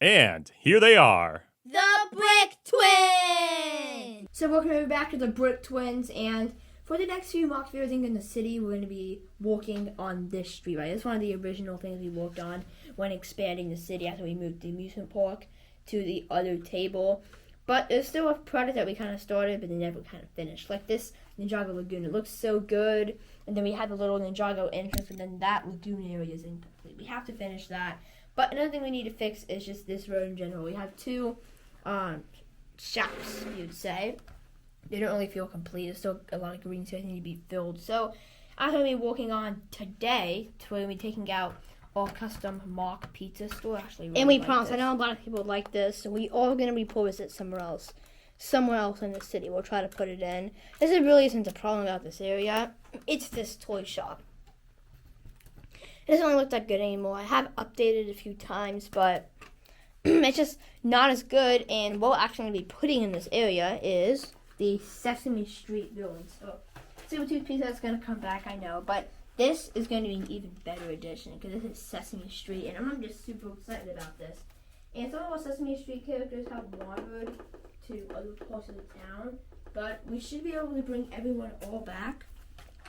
And here they are. The Brick Twins! So welcome back to the Brick Twins, and for the next few mock videos in the city, we're going to be walking on this street, right? It's one of the original things we walked on when expanding the city after we moved the amusement park to the other table. But there's still a project that we kind of started, but they never kind of finished. Like this Ninjago Lagoon, it looks so good. And then we had the little Ninjago entrance, and then that lagoon area is incomplete. We have to finish that. But another thing we need to fix is just this road in general. We have two shops, you'd say. They don't really feel complete. There's still a lot of green space that need to be filled. So I'm going to be working on today to where we'll be taking out our custom mock pizza store. Actually, really, and we promise, I know a lot of people like this, so we are going to repurpose it somewhere else in the city. We'll try to put it in. This really isn't a problem about this area. It's this toy shop. It doesn't really look that good anymore. I have updated it a few times, but it's just not as good. And what we're actually going to be putting in this area is the Sesame Street building. So, Super Pizza is going to come back, I know, but this is going to be an even better addition because this is Sesame Street, and I'm just super excited about this. And some of our Sesame Street characters have wandered to other parts of the town, but we should be able to bring everyone all back.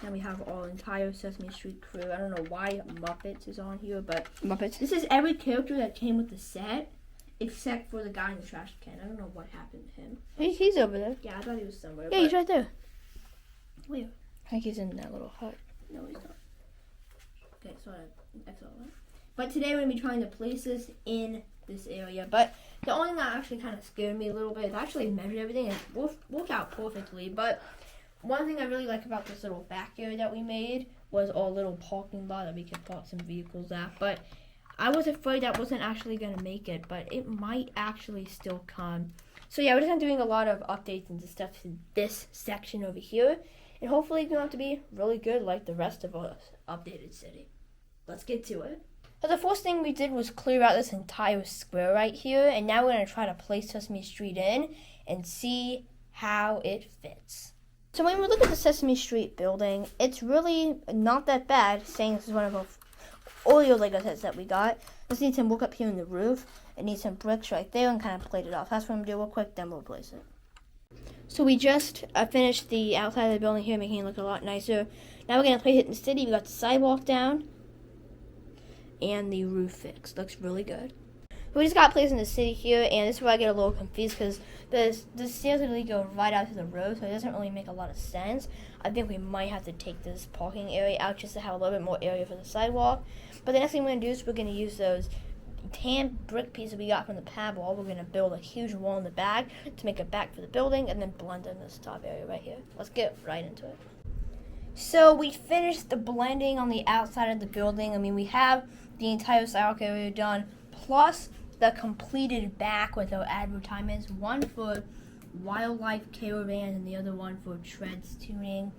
And we have our entire Sesame Street crew. I don't know why Muppets is on here, but Muppets. This is every character that came with the set, except for the guy in the trash can. I don't know what happened to him. He's over there. Yeah, I thought he was somewhere. Yeah, he's right there. Where? I think he's in that little hut. No, he's not. Okay, so that's all right. But today we're going to be trying to place this in this area. But the only thing that actually kind of scared me a little bit is I actually measured everything and it worked out perfectly. But one thing I really like about this little back area that we made was our little parking lot that we could park some vehicles at. But I was afraid that wasn't actually going to make it, but it might actually still come. So yeah, we're just doing a lot of updates and stuff to this section over here. And hopefully it's going to be really good like the rest of our updated city. Let's get to it. So the first thing we did was clear out this entire square right here. And now we're going to try to place Sesame Street in and see how it fits. So when we look at the Sesame Street building, it's really not that bad, saying this is one of our earlier LEGO sets that we got. Just need some work up here in the roof. It needs some bricks right there and kind of plate it off. That's what I'm going to do real quick, then we'll place it. So we just finished the outside of the building here, making it look a lot nicer. Now we're going to place it in the city. We got the sidewalk down and the roof fixed. Looks really good. We just got placed in the city here, and this is where I get a little confused because the stairs literally go right out to the road, so it doesn't really make a lot of sense. I think we might have to take this parking area out just to have a little bit more area for the sidewalk. But the next thing we're going to do is we're going to use those tan brick pieces we got from the pad wall. We're going to build a huge wall in the back to make a back for the building and then blend in this top area right here. Let's get right into it. So we finished the blending on the outside of the building. I mean, we have the entire sidewalk area done, plus the completed back with our advertisements, one for wildlife caravans and the other one for treads tuning.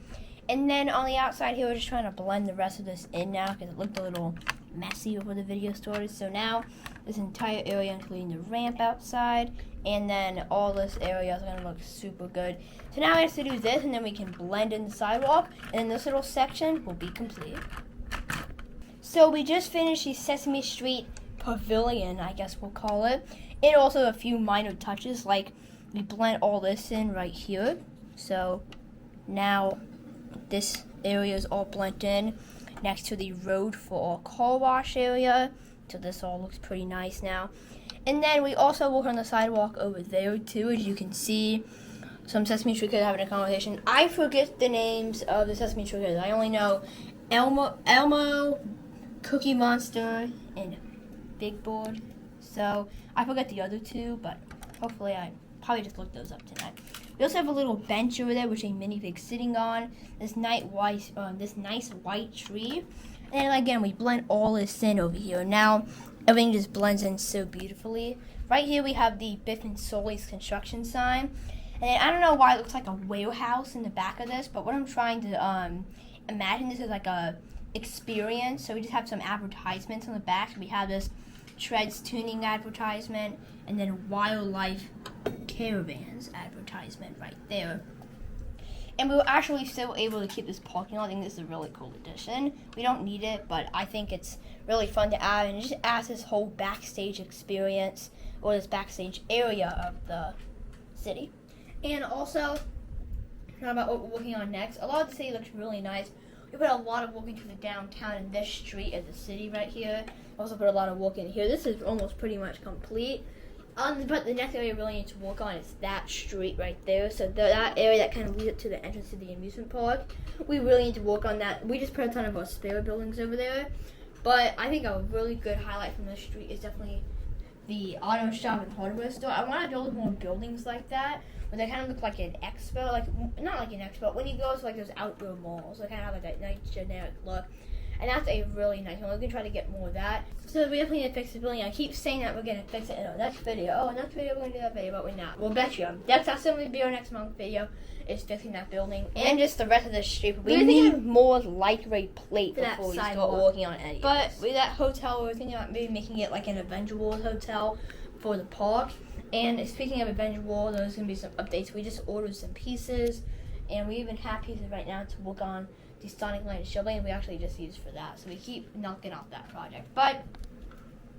And then on the outside here, we're just trying to blend the rest of this in now because it looked a little messy before the video started. So now this entire area, including the ramp outside, and then all this area is going to look super good. So now we have to do this, and then we can blend in the sidewalk, and then this little section will be complete. So we just finished the Sesame Street pavilion, I guess we'll call it. And also a few minor touches, like we blend all this in right here. So now this area is all blended in next to the road for our car wash area. So this all looks pretty nice now. And then we also work on the sidewalk over there too, as you can see. Some Sesame Street kids having a conversation. I forget the names of the Sesame Street kids. I only know Elmo, Cookie Monster, and Big Board. So I forgot the other two, but hopefully I probably just looked those up tonight. We also have a little bench over there, which a minifig sitting on. This nice white tree. And again, we blend all this in over here. Now everything just blends in so beautifully. Right here we have the Biff and Sully's construction sign. And I don't know why it looks like a warehouse in the back of this, but what I'm trying to imagine this is like a experience. So we just have some advertisements on the back. We have this treads tuning advertisement and then wildlife caravans advertisement right there. And we were actually still able to keep this parking lot. I think this is a really cool addition. We don't need it, but I think it's really fun to add, and it just adds this whole backstage experience, or this backstage area of the city. And also, talking about what we're working on next, a lot of the city looks really nice. We put a lot of work into the downtown and this street of the city right here. Also put a lot of work in here. This is almost pretty much complete. But the next area we really need to work on is that street right there. So that area that kind of leads up to the entrance to the amusement park. We really need to work on that. We just put a ton of our spare buildings over there. But I think a really good highlight from this street is definitely the auto shop and hardware store. I want to build more buildings like that, where they kind of look like an expo. Like, not like an expo, when you go to like those outdoor malls, they kind of have like that nice generic look. And that's a really nice one. We're going to try to get more of that. So we definitely need to fix the building. I keep saying that we're going to fix it in our next video. Oh, next video we're going to do that video, but we're not. We'll bet you. That's going to be our next month video, is fixing that building. And just the rest of the street. We need more light gray plate before we start working on any. But with that hotel, we're thinking about maybe making it like an Avenger World hotel for the park. And speaking of Avenger World, there's going to be some updates. We just ordered some pieces, and we even have pieces right now to work on the Sonic Light Show Lane. We actually just used for that, so we keep knocking out that project. But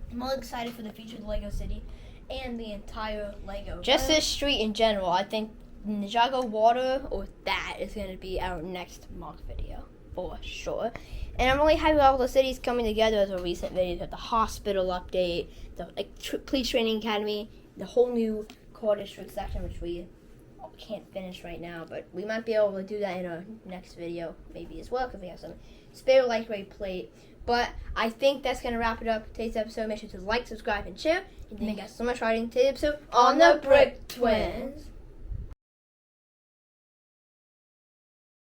I'm really excited for the future of the LEGO City and the entire LEGO. Just this street in general. I think Ninjago Water or that is going to be our next mock video for sure. And I'm really happy with all the cities coming together as a recent video. The hospital update, the police training academy, the whole new core district section, which we can't finish right now, but we might be able to do that in our next video maybe as well, because we have some spare light gray plate. But I think that's going to wrap it up today's episode. Make sure to like, subscribe, and share. And thank you guys so much for watching today's episode on the Brick Twins.